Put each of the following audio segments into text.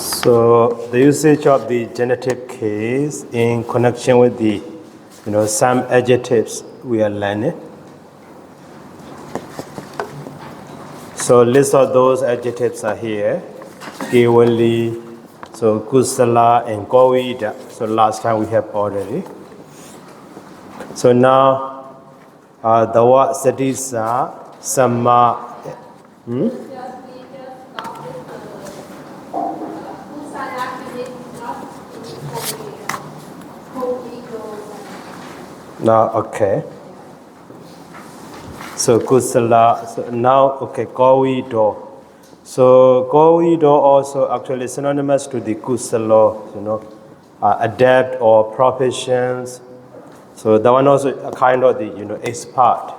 So the usage of the genitive case in connection with the, some adjectives we are learning. So list of those adjectives are here. Kewali, so kusala and govida. So last time we have already. So now the word sadisa, sama. Now, okay. So kusala. So now, okay, gowido. So gowido also actually synonymous to the kusala, adept or proficiency. So that one also a kind of the expert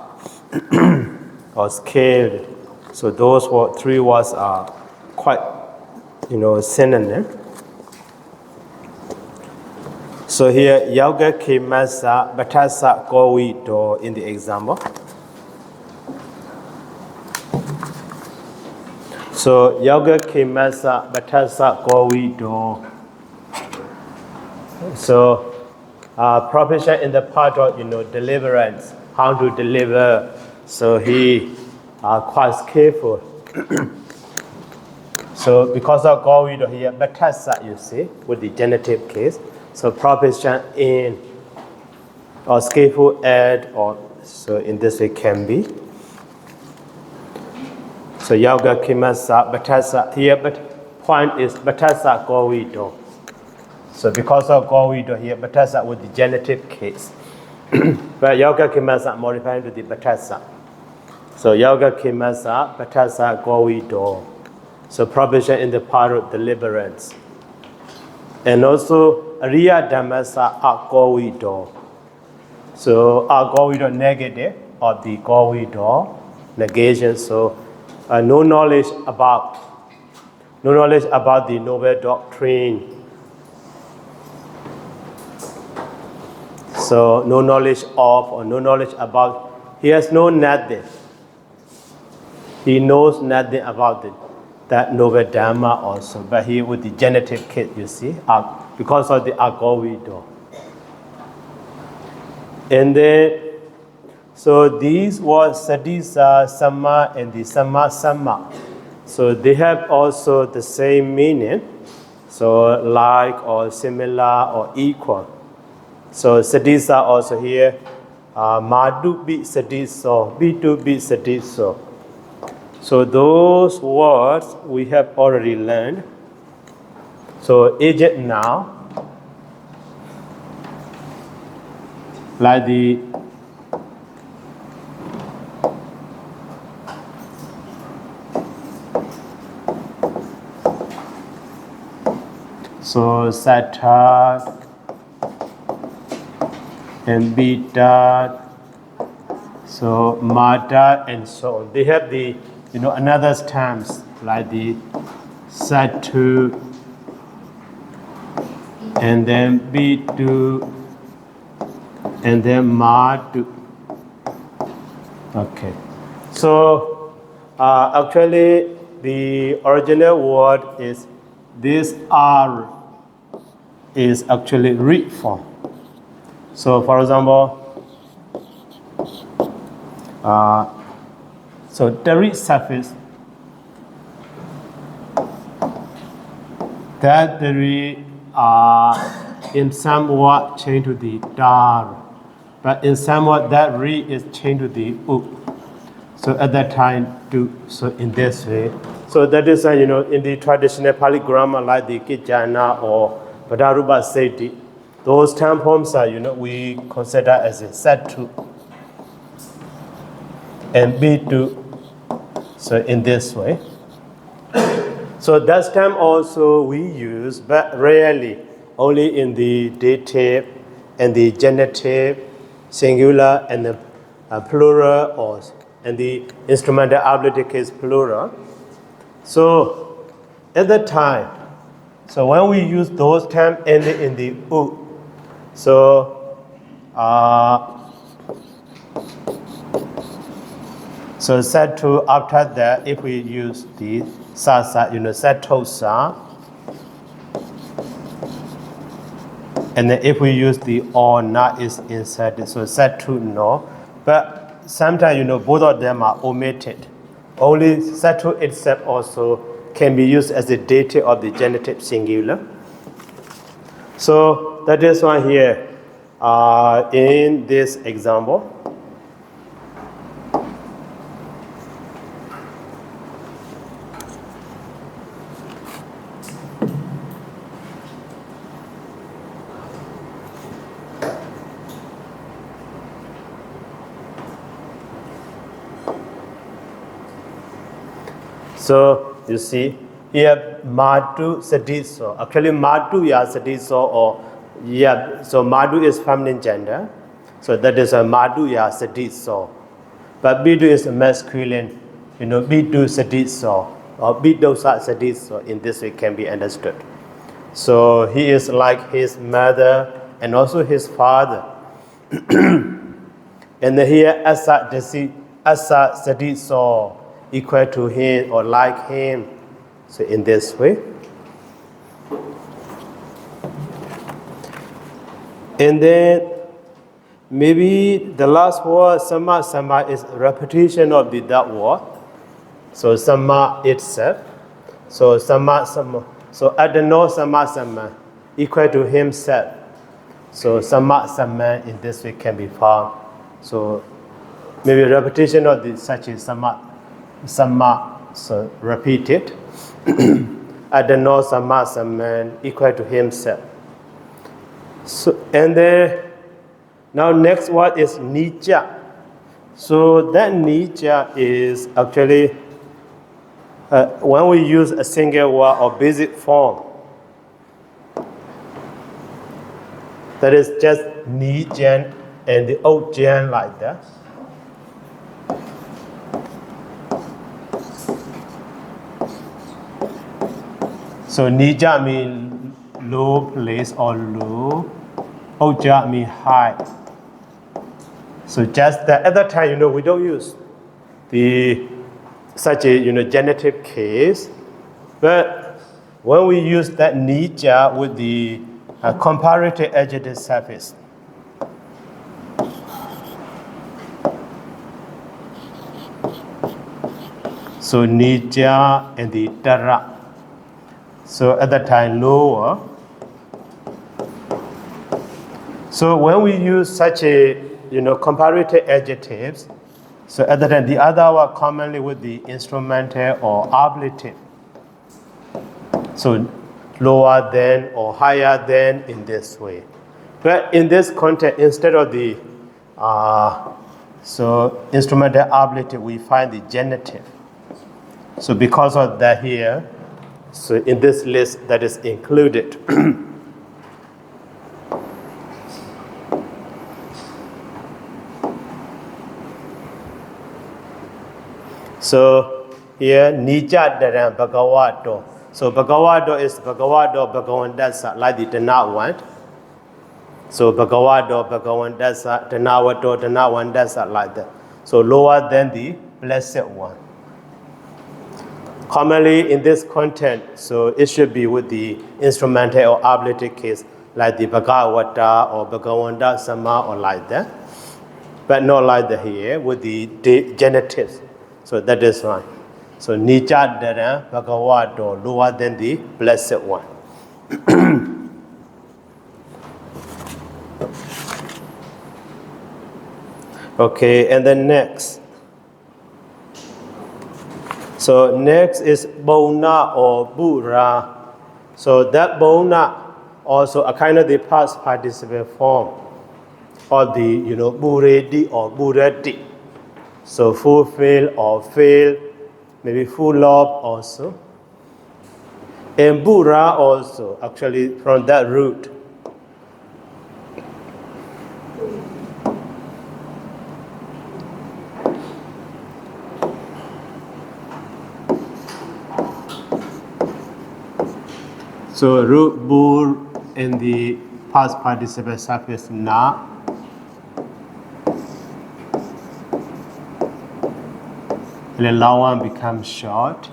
or skilled. So those three words are quite synonym. So here yoga kimasa batasa gowido in the example. So yoga kimasa batasa gowido. So proficient in the part of deliverance, how to deliver. So he quite skillful. So because of gowido here, batasa you see with the genitive case. So proficient in or skillful at or so in this way can be. So yoga kimasa batasa here, but point is batasa gowido. So because of gowido here, batasa with the genitive case. But yoga kimasa modifying to the batasa. So yoga kimasa batasa gowido. So provision in the part of deliverance. And also Riya Dhammasa Agowido. So Agowido negative of the Gowido negation. So no knowledge about the noble doctrine. So no knowledge of or no knowledge about. He has no nothing. He knows nothing about it. That noble dhamma also, but here with the genitive case, you see, because of the agowido. And then, so these words sadisa, sama, and the sama. So they have also the same meaning. So like or similar or equal. So sadisa also here, madubi sadiso, bitubi sadiso. So those words we have already learned. So agent now, like the so satad and beta, so mata and so on. They have the another terms like the satu and then bitu and then matu. Okay. So actually the original word is this R is actually read form. So for example, so the read suffix that the read in some word changed to the dar, but in some word that read is changed to the u. So at that time, so in this way. So that is in the traditional Pali grammar like the Kijana or Padaruba Seti, those term forms are we consider as a satu and bitu. So in this way. So that term also we use, but rarely, only in the dative and the genitive, singular and the plural, or and the instrumental ablative case plural. So at that time, so when we use those terms ending in the u, so So set to after that, if we use the sa, set to sa, and then if we use the or na is inserted, so set to no. But sometimes both of them are omitted. Only set to itself also can be used as the dative of the genitive singular. So that is why here in this example. So you see here Madhu Sadiso. Actually Madhu ya Sadiso or yeah, so Madhu is feminine gender. So that is a Madhu ya Sadiso. But Bidu is masculine, Bidu Sadiso or Bidosa Sadiso in this way can be understood. So he is like his mother and also his father. And here Asa Sadiso equal to him or like him. So in this way. And then maybe the last word, sama is repetition of that word. So sama itself. So sama. So adano sama equal to himself. So sama in this way can be found. So maybe repetition of the such as sama, so repeated. Adano sama equal to himself. So and then now next word is nija. So that nija is actually when we use a single word or basic form. That is just nijan and the old jan like that. So nija means low place or low. Oja means high. So just that at that time, we don't use the such a genitive case, but when we use that nija with the comparative adjective suffix. So nija and the tara. So at that time lower. So when we use such a comparative adjectives, so at that time the other were commonly with the instrumental or ablative. So lower than or higher than in this way. But in this context, instead of the so instrumental ablative, we find the genitive. So because of that here, so in this list that is included. So here nija daran bhagavato. So bhagavato is bhagavato bhagavandasa like the Dana one. So bhagavato bhagavandasa danavato danavandasa like that. So lower than the blessed one. Commonly in this content, so it should be with the instrumental or ablative case like the Bhagavata or Bhagavanda Sama or like that. But not like that here with the genitives. So that is fine. So Nija Dara Bhagavato lower than the blessed one. Okay, and then next. So next is Bona or Bura. So that Bona also a kind of the past participle form of the Buredi or Bureti. So fulfill or fail, maybe full of also. And Bura also actually from that root. So root bur in the past participle suffix na. the long one becomes short.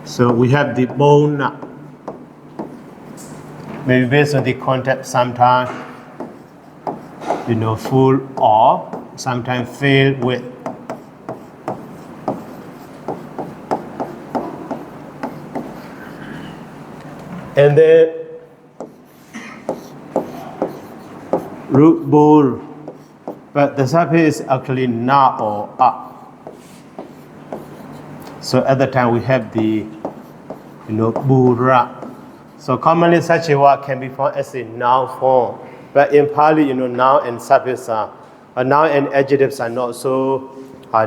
So we have the bone. Maybe based on the context, sometimes full of, sometimes filled with. And then root bull, but the suffix is actually na or a. So at the time we have the bura. So commonly such a word can be found as a noun form, but in Pali, noun and suffix noun and adjectives are not so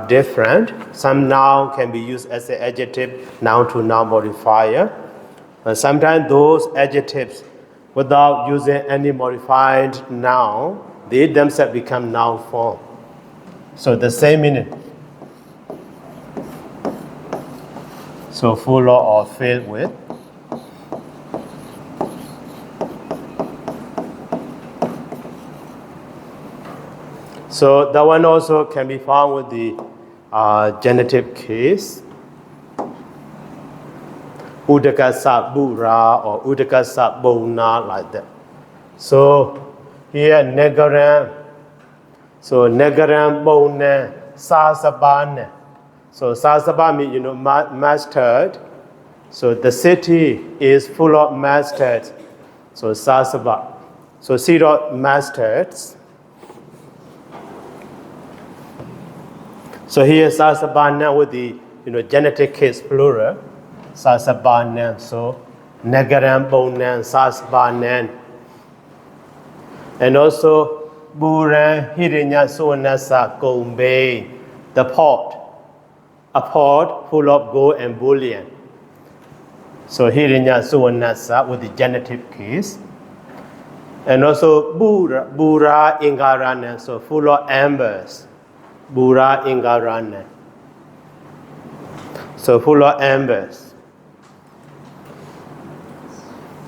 different. Some noun can be used as an adjective, noun to noun modifier. Sometimes those adjectives, without using any modified noun, they themselves become noun form. So the same meaning. So full of or filled with. So that one also can be found with the genitive case. Udakasa bura or udakasa bona, like that. So here negaram. So negaram bona sasabane. So sasaba means mustard. So the city is full of mustard. So sasaba. So seed of mustards. So here sasabana with the genitive case plural. Sasabanan, so Nagaram Bonan, Sasbanan. And also Buran Hirinya Suanasa Gombe, the port. A port full of gold and bullion. So Hirinya Suanasa with the genitive case. And also Bura Ingarana, so full of embers. Bura Ingarana. So full of embers.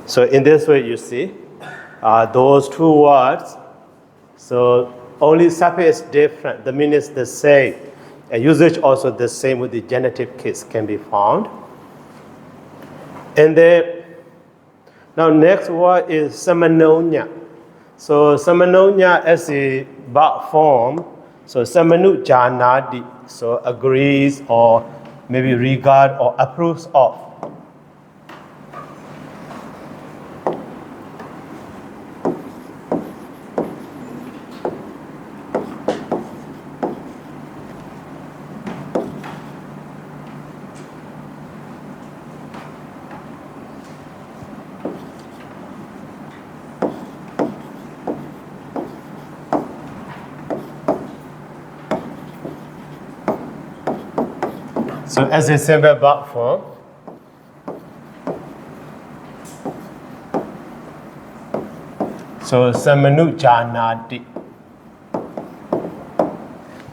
So in this way, you see, those two words, so only suffix is different, the meaning is the same. And usage also the same with the genitive case can be found. And then, now next word is samanonya. So samanonya as a verb form, so samanu janadi, so agrees or maybe regard or approves of. So as a simple verb form, so samanu janati.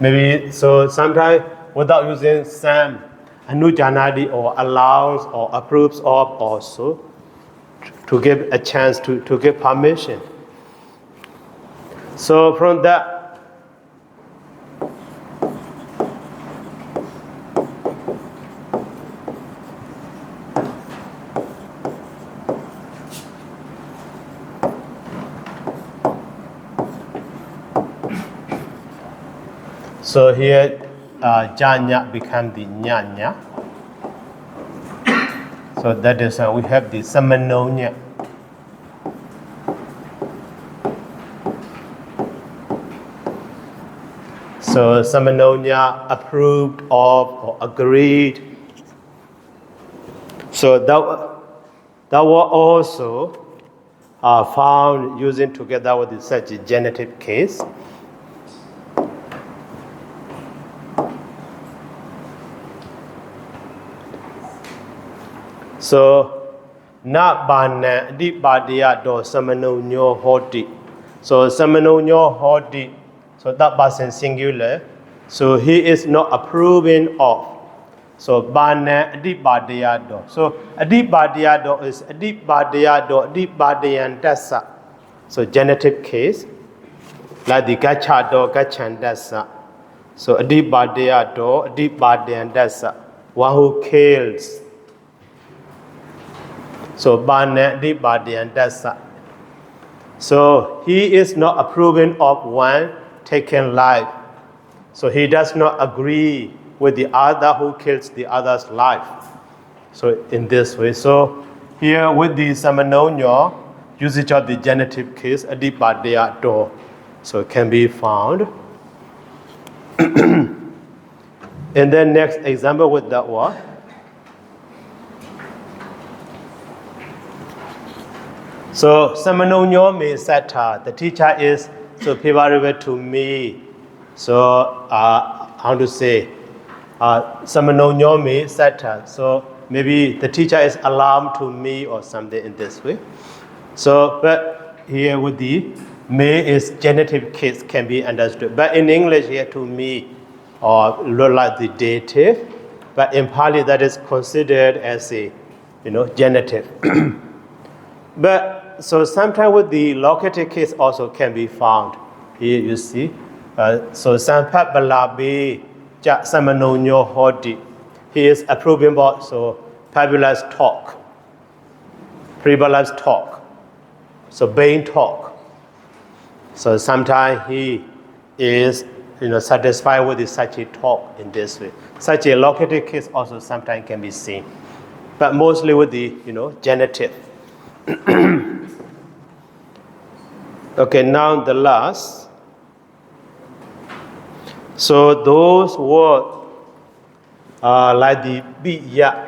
Maybe so sometimes without using sam, anu janati or allows or approves of also to give a chance to give permission. So from that. So here, janya become the nyanya. So that is we have the samanonya. So samanonya approved of or agreed. So that were also found using together with such a genitive case. So, na bana di badia do samanonyo hoti. So samanonyo hoti. So that person singular. So he is not approving of. So bana di badia do. So adi badia do is adi badia do adi badian dasa. So genitive case. Like the gacha do gachan dasa. So adibadya do, adibadyan dasa, one who kills. So bane adibadyan dasa. So he is not approving of one taking life. So he does not agree with the other who kills the other's life. So in this way, so here with the Samanomyo, usage of the genitive case, adibadya do, so it can be found. And then next example with that one. So Samanomyo me satta, the teacher is so favorable to me. So how to say? Samanomyo me satta. So maybe the teacher is alarmed to me or something in this way. So but here with the me is genitive case can be understood. But in English here to me or look like the dative. But in Pali that is considered as a genitive. But so sometimes with the locative case also can be found. Here you see. So Sampat Balabi Ja Samanonyo Hodi. He is approving about so fabulous talk. Frivolous talk. So vain talk. So sometimes he is satisfied with such a talk in this way. Such a locative case also sometimes can be seen. But mostly with the genitive. Okay, now the last. So those words are like the biya.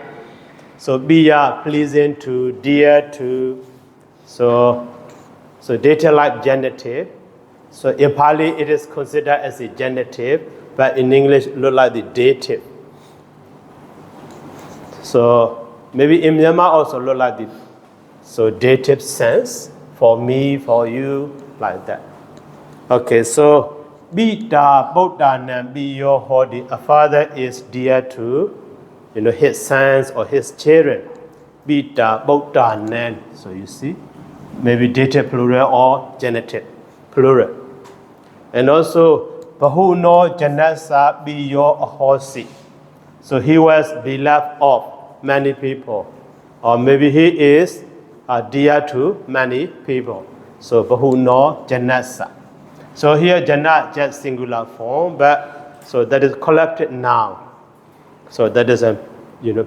So biya pleasing to, dear to. So data like genitive. So in Pali it is considered as a genitive, but in English look like the dative. So maybe in Myanmar also look like the dative sense for me, for you, like that. Okay, so Bita Buddha Nam Biyo Hodi, a father is dear to his sons or his children. Bita Buddha Nam. So you see, maybe dative plural or genitive plural. And also Bahuno Janasa Biyo Ahosi. So he was beloved of many people. Or maybe he is dear to many people. So Bahuno Janasa. So here Jana just singular form, but so that is collected noun. So that is a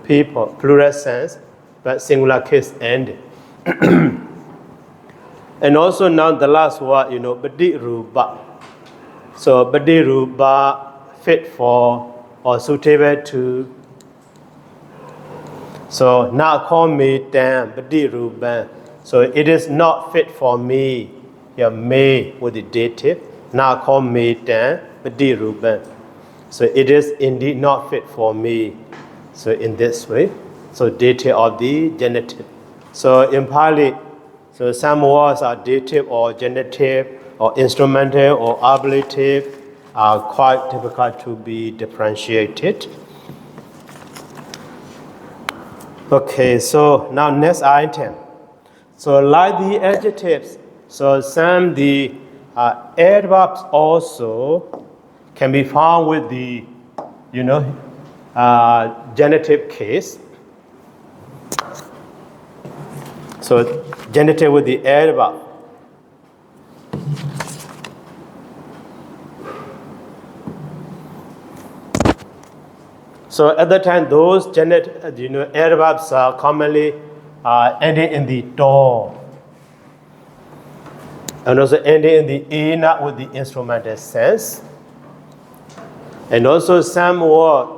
people, plural sense, but singular case ending. And also now the last word, Badiruba. So Badiruba fit for or suitable to. So now call me damn Badiruba. So it is not fit for me. Yeah, me with the dative. Now call me damn Badiruba. So it is indeed not fit for me. So in this way. So dative of the genitive. So in Pali, so some words are dative or genitive or instrumental or ablative are quite difficult to be differentiated. Okay, so now next item. So like the adjectives, so some the adverbs also can be found with the genitive case. So genitive with the adverb. So at the time, those adverbs are commonly ending in the do, and also ending in the ina with the instrumental sense. And also some word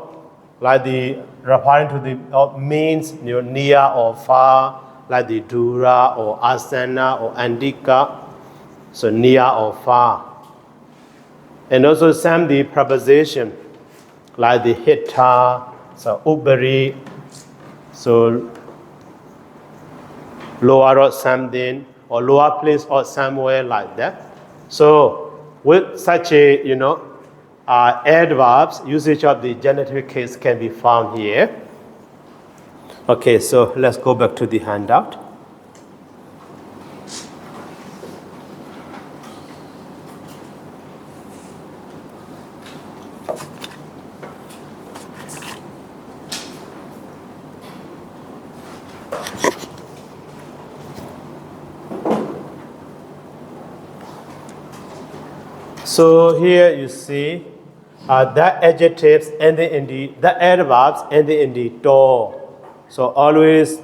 like the referring to the means near or far, like the dura or asana or andika, so near or far. And also some the preposition like the hitta, so ubari, so lower or something, or lower place or somewhere like that. So with such a adverbs, usage of the genitive case can be found here. Okay, so let's go back to the handout. So here you see the adjectives ending in the adverbs ending in the do. So always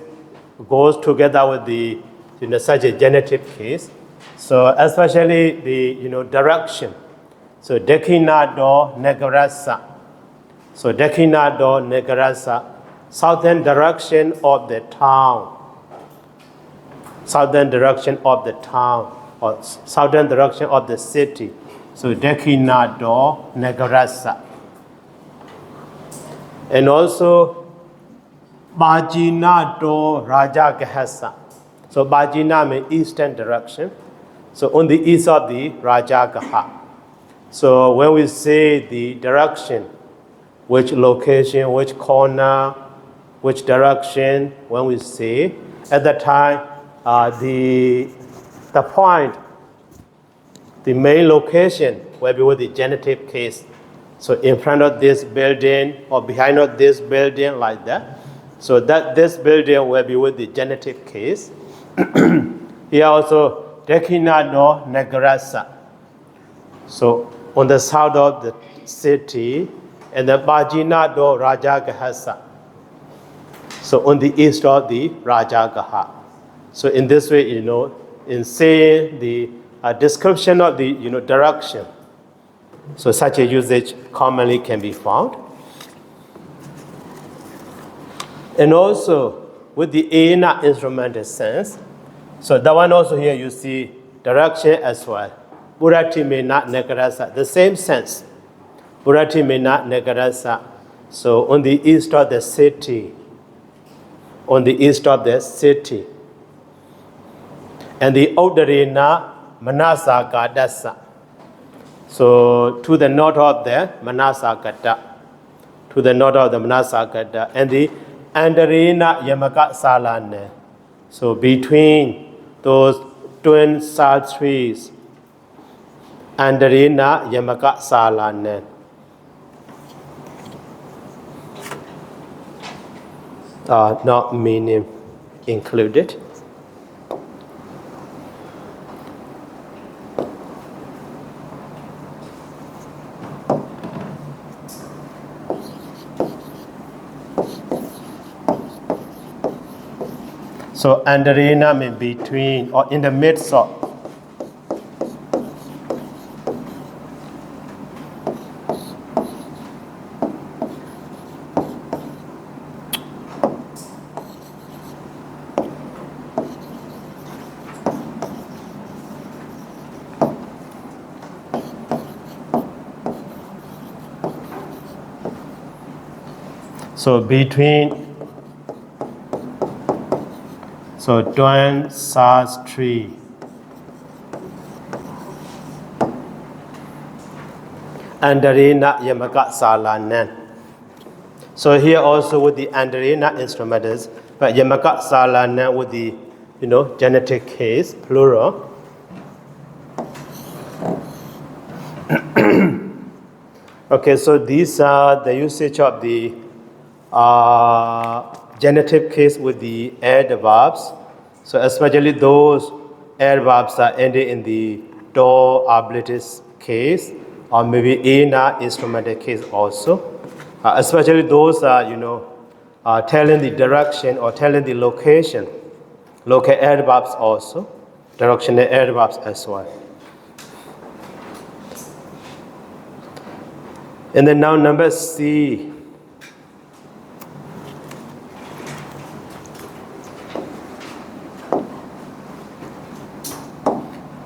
goes together with the such a genitive case. So especially the direction. So dekina do negarasa. So dekina do negarasa, southern direction of the town. Southern direction of the town or southern direction of the city. So dekina do negarasa. And also Bajina do Raja Gahasa. So Bajina means eastern direction. So on the east of the Raja Gaha. So when we say the direction, which location, which corner, which direction, when we say, at that time, the point, the main location will be with the genitive case. So in front of this building or behind of this building like that. So that this building will be with the genitive case. Here also, Dekina no Negrasa. So on the south of the city, and the Bajina do Raja Gahasa. So on the east of the Raja Gaha. So in this way, in saying the description of the direction, so such a usage commonly can be found. And also with the ena instrumental sense, so that one also here you see direction as well. Burati may not negarasa, the same sense. Burati may not negarasa. So on the east of the city, on the east of the city. And the Oudarina Manasa Gadasa. So to the north of the Manasa Gada. To the north of the Manasa Gada. And the Andarina Yamaka Salane. So between those twin sal trees, Andarina Yamaka Salane. Not meaning included. So Andarina means between or in the midst of. So between, so Duan Sas tree. Andarina Yamaka Salanan. So here also with the Andarina instrumentals, but Yamaka Salanan with the genitive case, plural. Okay, so these are the usage of the genitive case with the adverbs. So especially those adverbs are ending in the do oblitus case or maybe ena instrumental case also. Especially those are telling the direction or telling the location. Local adverbs also, directional adverbs as well. And then now number C.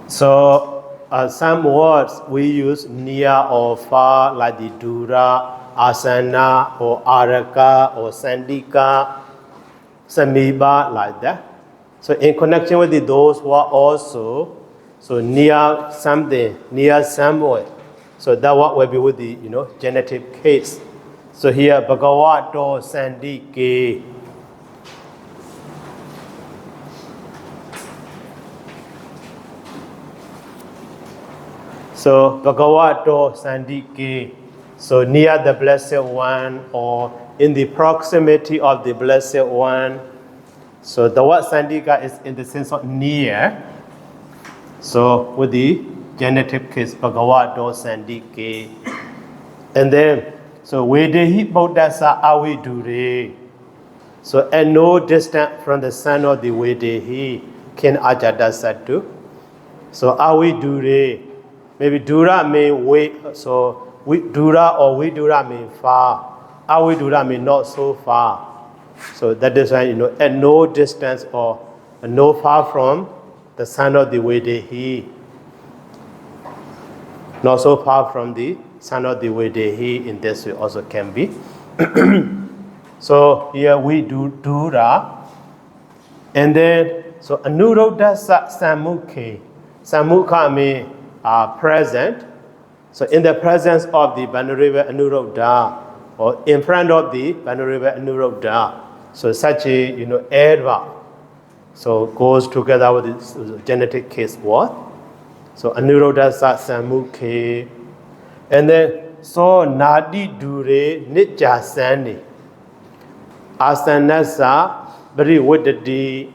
So some words we use near or far, like the dura, asana, or araka, or sandika, samiba, like that. So in connection with those who are also so near something, near somewhere. So that what will be with the genitive case. So here Bhagavato Sandike. So Bhagavato Sandike. So near the Blessed One or in the proximity of the Blessed One. So the word Sandika is in the sense of near. So with the genitive case Bhagavato Sandike. And then, so Vedehi Bodhasa Avi Dure. So at no distance from the son of the Vedehi, Kin Ajada Satu. So Avi Dure. Maybe Dura mean way, so Dura or we Dura mean far. Avi Dura mean not so far. So that is why, at no distance or no far from the son of the Vedehi. Not so far from the son of the Vedehi, in this way also can be. So here we do Dura. And then, so Anurodha Samukhe. Samukha means present. So in the presence of the Venerable Anurodha, or in front of the Venerable Anurodha. So such a, adverb. So goes together with this genetic case word. So Anurodha Samukhe. And then, so Nadi Dure Nitya Sani. Asanasa Bariwadadi.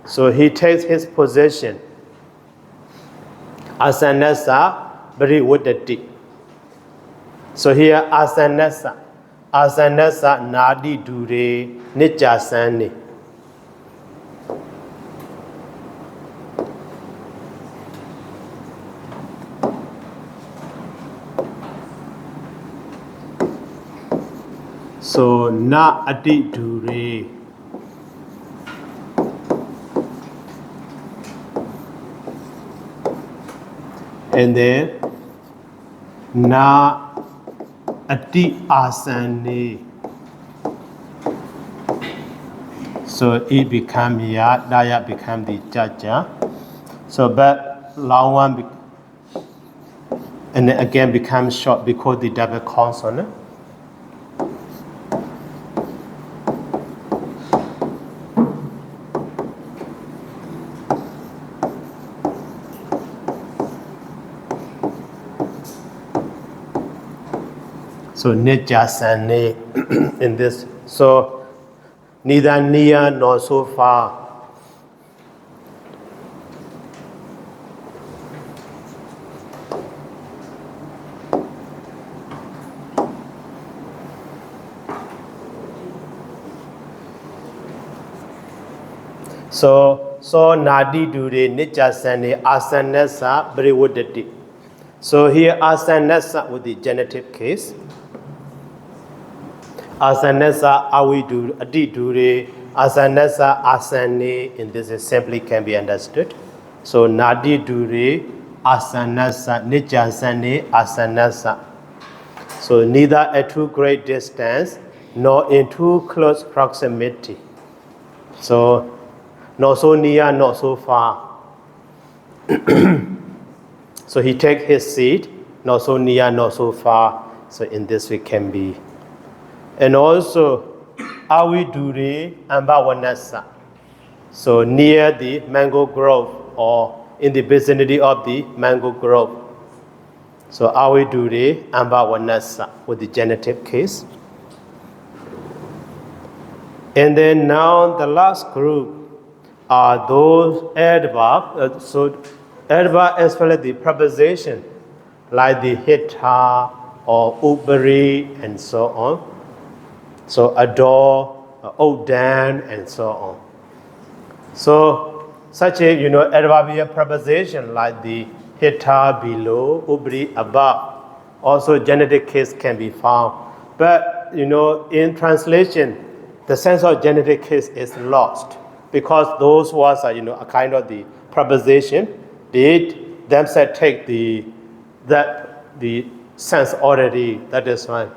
So he takes his position. Asanasa Bariwadadi. So here Asanasa. Asanasa Nadi Dure Nitya Sani. So na adi dure. And then na adi asani. So it become ya, daya become the jaja. So but long one and then again becomes short because the double consonant. So nijasane in this. So neither near nor so far. So nadi dure nijasane asanasa briwadati. So here asanasa with the genitive case. Asanasa avidu adidure, asanasa asane, and this is simply can be understood. So nadi dure, asanasa, nijasane, asanasa. So neither at too great distance nor in too close proximity. So not so near, not so far. So he take his seat, not so near, not so far. So in this way can be. And also, Avidure Ambawanasa. So near the mango grove or in the vicinity of the mango grove. So Avidure Ambawanasa with the genitive case. And then now the last group are those adverbs. So adverb as well as the preposition like the hita or ubari and so on. So adore, odan, and so on. So such a adverbial preposition like the hita below, ubri above. Also genetic case can be found. But in translation, the sense of genetic case is lost because those words are a kind of the preposition. They themselves take the sense already. That is why.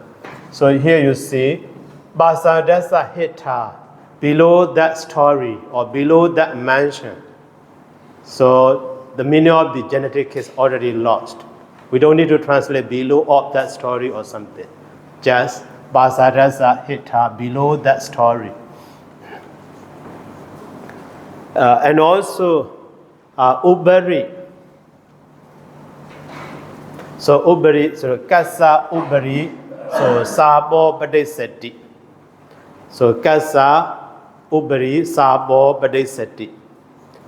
So here you see. Basadasa hita, below that story or below that mansion. So the meaning of the genetic is already lost. We don't need to translate below of that story or something. Just Basadasa hita, below that story. And also ubari. So ubari, so kasa ubari, so sabo padesati. So kasa ubari sabo padesati.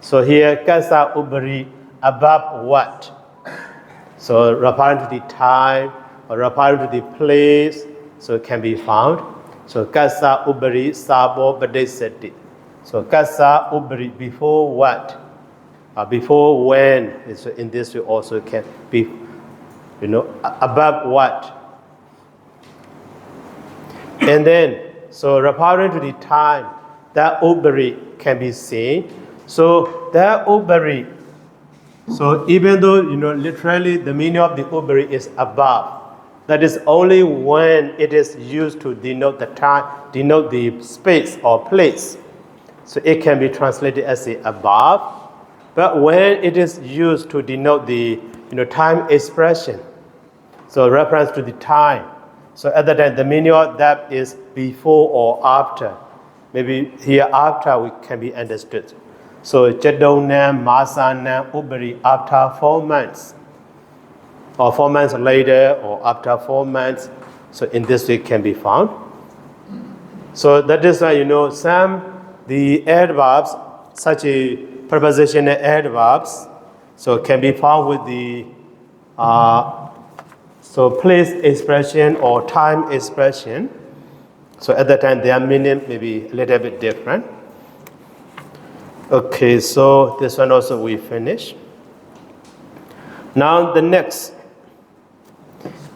So here kasa ubari, above what? So referring to the time or referring to the place, so it can be found. So kassa ubari sabo badesati. So kassa ubari, before what? Before when? So in this way also can be, above what? And then, so referring to the time, that ubari can be seen. So that ubari, so even though, literally the meaning of the ubari is above, that is only when it is used to denote the time, denote the space or place. So it can be translated as the above. But when it is used to denote the, time expression, so reference to the time. So at that time, the meaning of that is before or after. Maybe here after we can be understood. So Chedonam, Masanam, Ubari, after 4 months. Or 4 months later, or after 4 months. So in this way can be found. So that is why, the adverbs, such a prepositional adverbs, so can be found with the so place expression or time expression. So at that time their meaning may be a little bit different. Okay, so this one also we finish. Now the next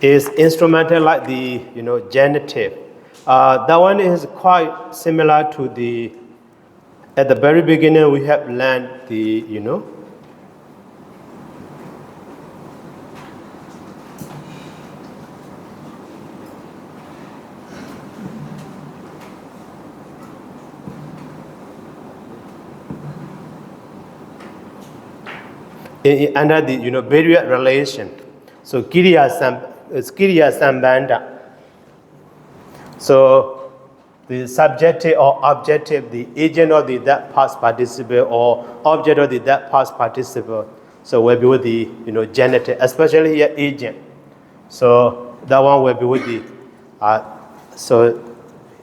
is instrumental like the genitive. That one is quite similar to the, at the very beginning we have learned the, under the various relation. So Kiriya Sambandha. So the subjective or objective, the agent of the that past participle or object of the that past participle. So will be with the genitive, especially here agent. So that one will be with the so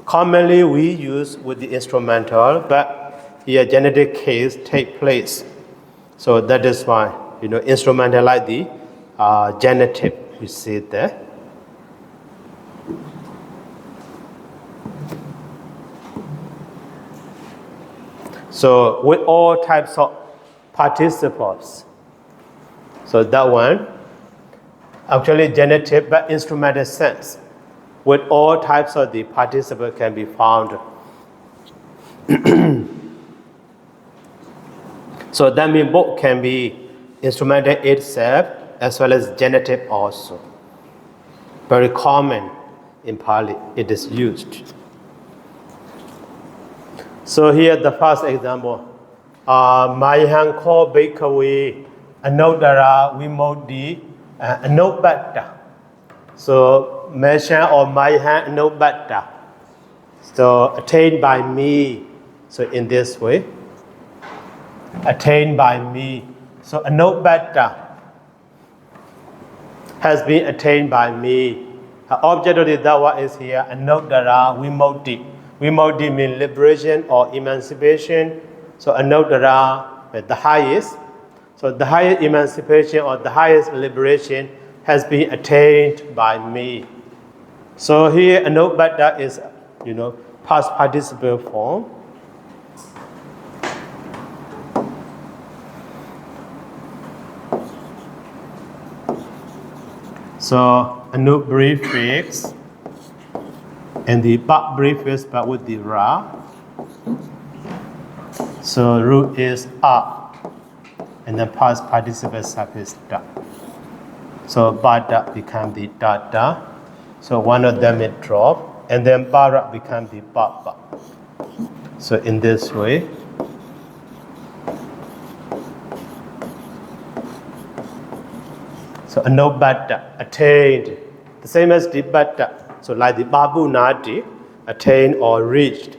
commonly we use with the instrumental, but here genitive case take place. So that is why, instrumental like the genitive, you see it there. So with all types of participles. So that one, actually genitive but instrumental sense. With all types of the participle can be found. So that means both can be instrumental itself as well as genitive also. Very common in Pali, it is used. So here the first example, Mayahan ko bhikkhave anodara vimodhi anobatta. So mention or Mayahan anobatta. So attained by me. So in this way, attained by me. So anobatta has been attained by me. The object of the dawa is here anodara vimodhi. Vimodhi means liberation or emancipation. So anodara, the highest. So the highest emancipation or the highest liberation has been attained by me. So here anobatta is, past participle form. So anu prefix and the ba prefix but with the ra. So root is a and then past participle suffix da. So bada become the da. So one of them is drop and then bara become the ba. So in this way. So anobatta, attained, the same as the batta. So like the babu nati, attained or reached.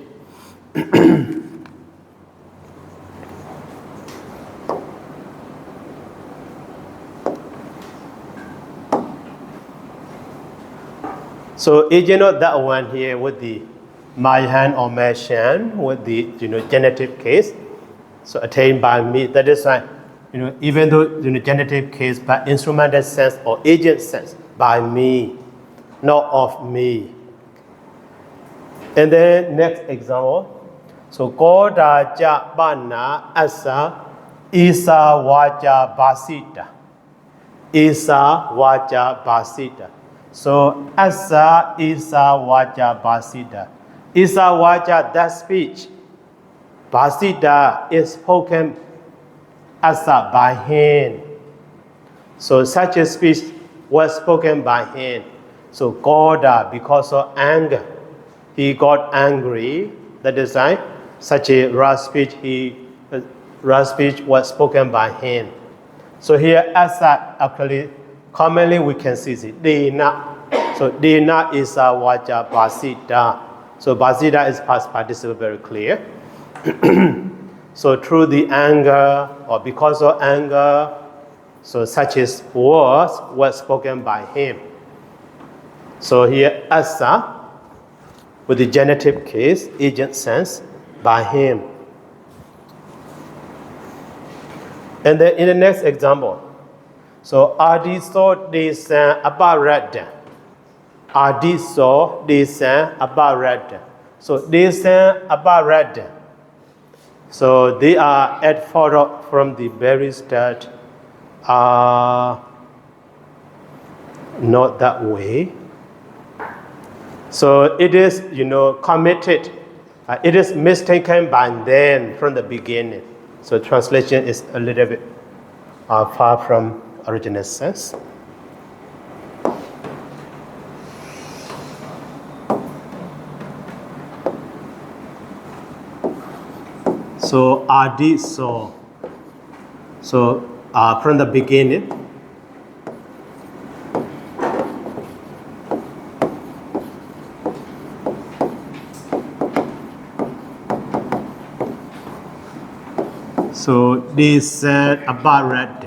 So agent of that one here with the Mayahan or Meshan with the genitive case. So attained by me. That is why even though in the genitive case, but instrumental sense or agent sense, by me, not of me. And then next example. So Koda ja bana asa isa waja basita. Isa waja basita. So asa isa waja basita. Isa waja, that speech. Basita is spoken asa by him. So such a speech was spoken by him. So Koda, because of anger, he got angry. That is why such a rash speech was spoken by him. So here, asa actually, commonly we can see it. Dina. So dina is a waja basita. So basita is past participle, very clear. So through the anger or because of anger, so such as words were spoken by him. So here asa with the genitive case, agent sense, by him. And then in the next example, so adiso desan abarada. Adiso desan abarada. So desan abarada. So they are at photo from the very start. Not that way. So it is, committed. It is mistaken by them from the beginning. So translation is a little bit far from original sense. So adi so. So from the beginning. So they said abarad.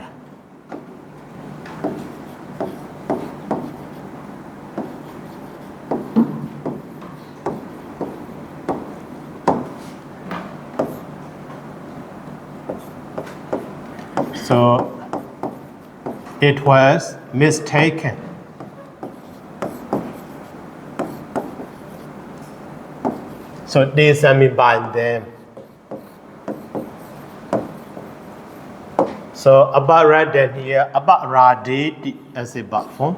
So it was mistaken. So they sent me by them. So about right then here, about radi as a verb form.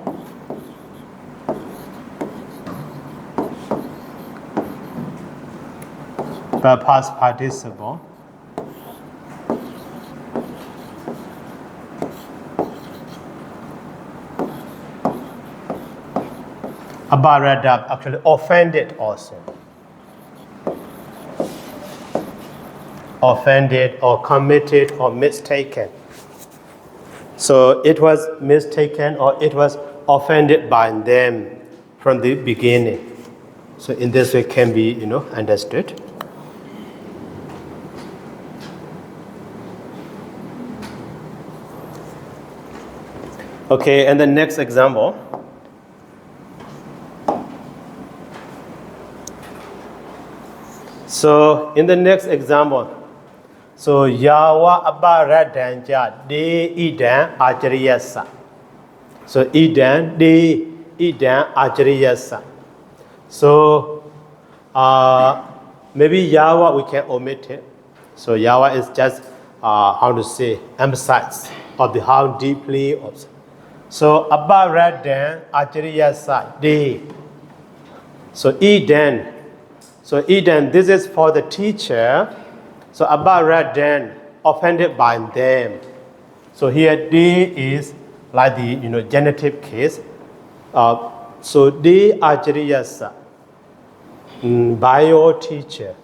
But past participle. About radab actually offended also. Offended or committed or mistaken. So it was mistaken or it was offended by them from the beginning. So in this way can be, understood. Okay, and the next example. So in the next example, so yawa abaradanja de idan ajariyasa. So idan de idan ajariyasa. So maybe yawa we can omit it. So yawa is just how to say emphasize of the how deeply. So abaradan ajariyasa de. So idan. So idan, this is for the teacher. So abaradan, offended by them. So here they is like the genitive case. So they ajariyasa by your teacher.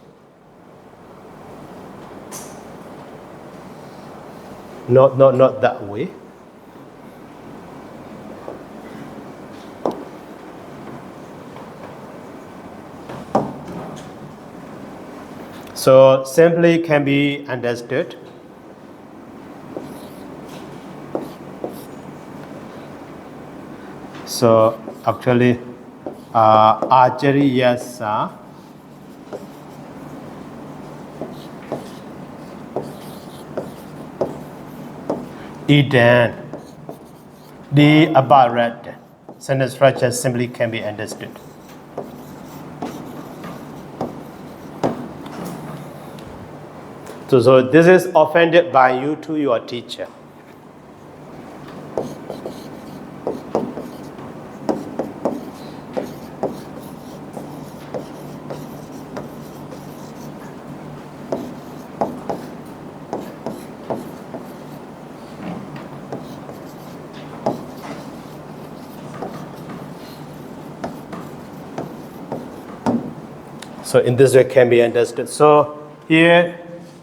Not that way. So simply can be understood. So actually, ajariyasa Eden. The above read sentence structure simply can be understood. So this is offended by you to your teacher. So in this way can be understood. So here,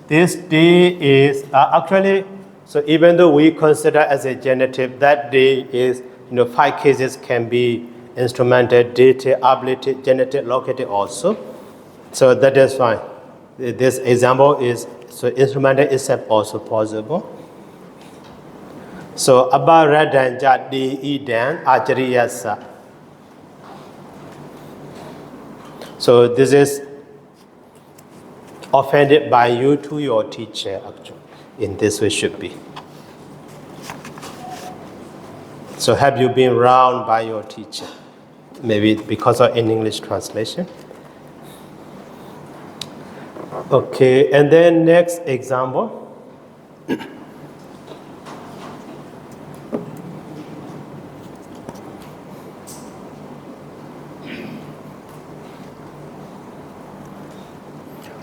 this day is actually, so even though we consider as a genitive, that day is, 5 cases can be instrumental, dative, ablative, genitive, locative also. So that is fine. This example is, so instrumental itself also possible. So abba radan jadi idan ajariyasa. So this is offended by you to your teacher, actually. In this way should be. So have you been wronged by your teacher? Maybe because of an English translation. Okay, and then next example.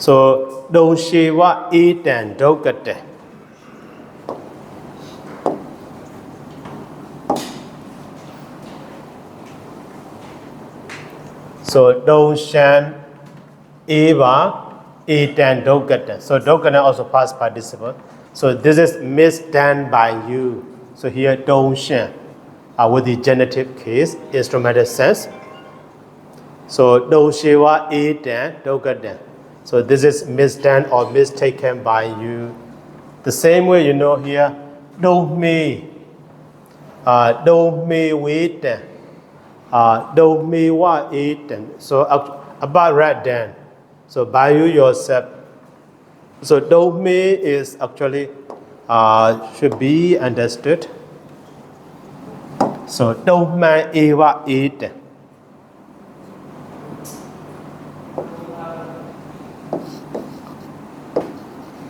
So, don't shiva eat and dogate. So, don't sham eva eat and dogate. So, dogate also past participle. So, this is misdone by you. So, here, don't sham with the genitive case, instrumental sense. So, don't shiva eat and dogate. So this is misdone or mistaken by you. The same way, here, don't me wait, don't me what eat. So about right then. So by you yourself. So don't me is actually should be understood. So don't man ever eat.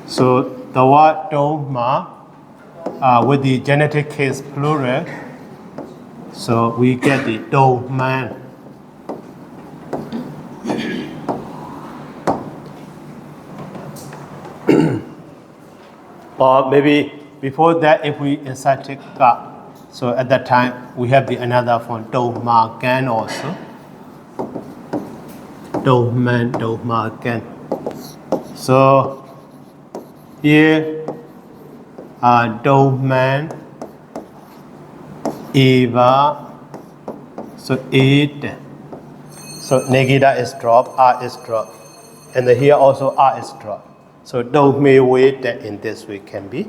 So the word dogma with the genitive case plural, so we get the dogman. Or maybe before that, if we inserted ka, so at that time we have the another form dogma can also. Dogman, dogma can. So here, dogman, Eva, so eat. So negida is drop, R is drop. And then here also R is drop. So don't me wait that in this way can be.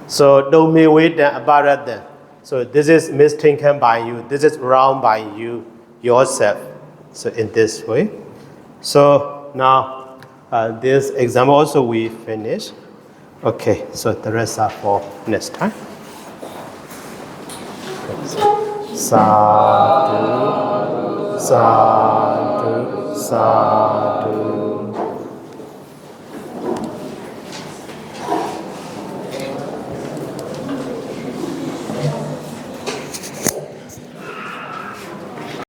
So don't me wait that about that. So this is mistaken by you. This is wrong by you yourself. So in this way. So now this example also we finish. Okay, so the rest are for next time. Sadhu, sadhu, sadhu.